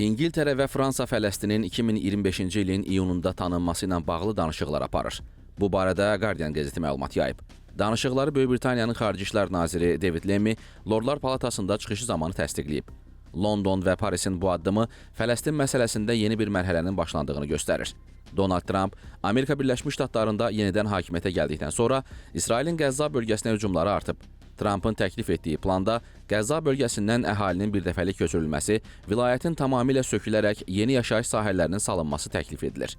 İngiltərə və Fransa Fələstinin 2025-ci ilin iyununda tanınması ilə bağlı danışıqlar aparır. Bu barədə Guardian qəzeti məlumat yayıb. Danışıqları Böyük Britaniyanın Xarici İşlər naziri David Lammy Lordlar Palatasında çıxışı zamanı təsdiqləyib. London və Parisin bu addımı Fələstin məsələsində yeni bir mərhələnin başlandığını göstərir. Donald Trump Amerika Birləşmiş Ştatlarında yenidən hakimiyyətə gəldikdən sonra İsrailin Qəzza bölgəsinə hücumları artıb. Trumpın təklif etdiyi planda Qəzza bölgəsindən əhalinin birdəfəlik köçürülməsi, vilayətin tamamilə sökülərək yeni yaşayış sahələrinin salınması təklif edilir.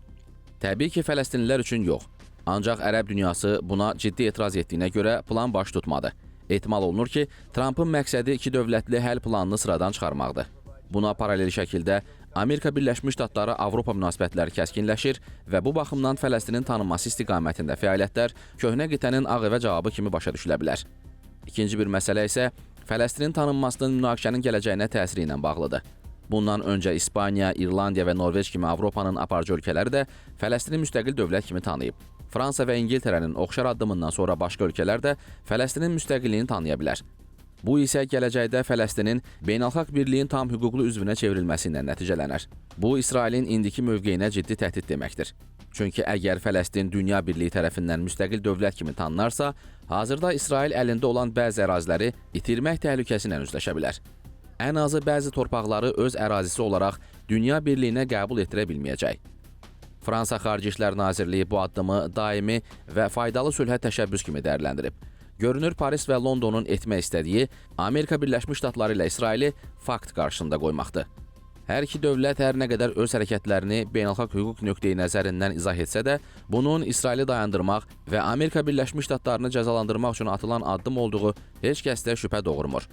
Təbii ki, Fələstinlilər üçün yox. Ancaq ərəb dünyası buna ciddi etiraz etdiyinə görə plan baş tutmadı. Ehtimal olunur ki, Trumpın məqsədi iki dövlətli həll planını sıradan çıxarmaqdır. Buna paralel şəkildə Amerika Birləşmiş Ştatları Avropa münasibətləri kəskinləşir və bu baxımdan Fələstinin tanınması istiqamətində fəaliyyətlər köhnə qitənin Ağ Evə cavabı kimi başa düşülə bilər. İkinci bir məsələ isə Fələstinin tanınmasının münaqişənin gələcəyinə təsiri ilə bağlıdır. Bundan öncə İspaniya, İrlandiya və Norveç kimi Avropanın aparıcı ölkələri də Fələstini müstəqil dövlət kimi tanıyıb. Fransa və İngiltərənin oxşar addımından sonra başqa ölkələr də Fələstinin müstəqilliyini tanıya bilər. Bu isə gələcəkdə Fələstinin beynəlxalq birliyin tam hüquqlu üzvünə çevrilməsi ilə nəticələnər. Bu, İsrailin indiki mövqeyinə ciddi təhdid deməkdir. Çünki əgər Fələstin dünya birliyi tərəfindən müstəqil dövlət kimi tanınarsa, hazırda İsrail əlində olan bəzi əraziləri itirmək təhlükəsi ilə üzləşə bilər. Ən azı bəzi torpaqları öz ərazisi olaraq dünya birliyinə qəbul etdirə bilməyəcək. Fransa Xarici İşlər Nazirliyi bu addımı daimi və faydalı sülhə təşəbbüs kimi dəyərləndirib. Görünür, Paris və Londonun etmək istədiyi Amerika Birləşmiş Ştatları ilə İsraili fakt qarşısında qoymaqdır. Hər iki dövlət hər nə qədər öz hərəkətlərini beynəlxalq hüquq nöqteyi nəzərindən izah etsə də, bunun İsraili dayandırmaq və Amerika Birləşmiş Ştatlarını cəzalandırmaq üçün atılan addım olduğu heç kəsdə şübhə doğurmur.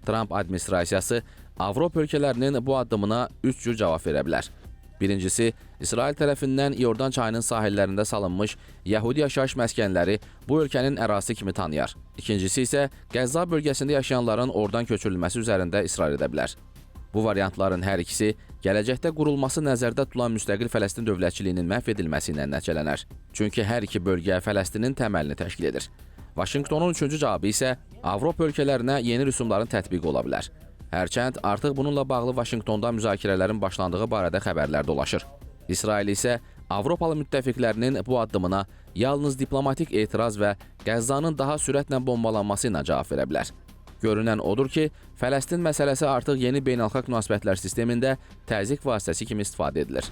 Trump administrasiyası Avropa ölkələrinin bu addımına 3 cür cavab verə bilər. Birincisi, İsrail tərəfindən İordan çayının sahillərində salınmış Yəhudi yaşayış məskənləri bu ölkənin ərazisi kimi tanıyar. İkincisi isə Qəzza bölgəsində yaşayanların oradan köçürülməsi üzərində israr edə bilər. Bu variantların hər ikisi gələcəkdə qurulması nəzərdə tutulan müstəqil Fələstin dövlətçiliyinin məhv edilməsi ilə nəticələnər. Çünki hər iki bölgə Fələstinin təməlini təşkil edir. Vaşinqtonun üçüncü cavabı isə Avropa ölkələrinə yeni rüsumların tətbiqi ola bilər. Hərçənd artıq bununla bağlı Vaşinqtonda müzakirələrin başlandığı barədə xəbərlər dolaşır. İsrail isə Avropalı müttəfiqlərinin bu addımına yalnız diplomatik etiraz və Qəzzanın daha sürətlə bombalanması ilə cavab verə bilər. Görünən odur ki, Fələstin məsələsi artıq yeni beynəlxalq münasibətlər sistemində təzyiq vasitəsi kimi istifadə edilir.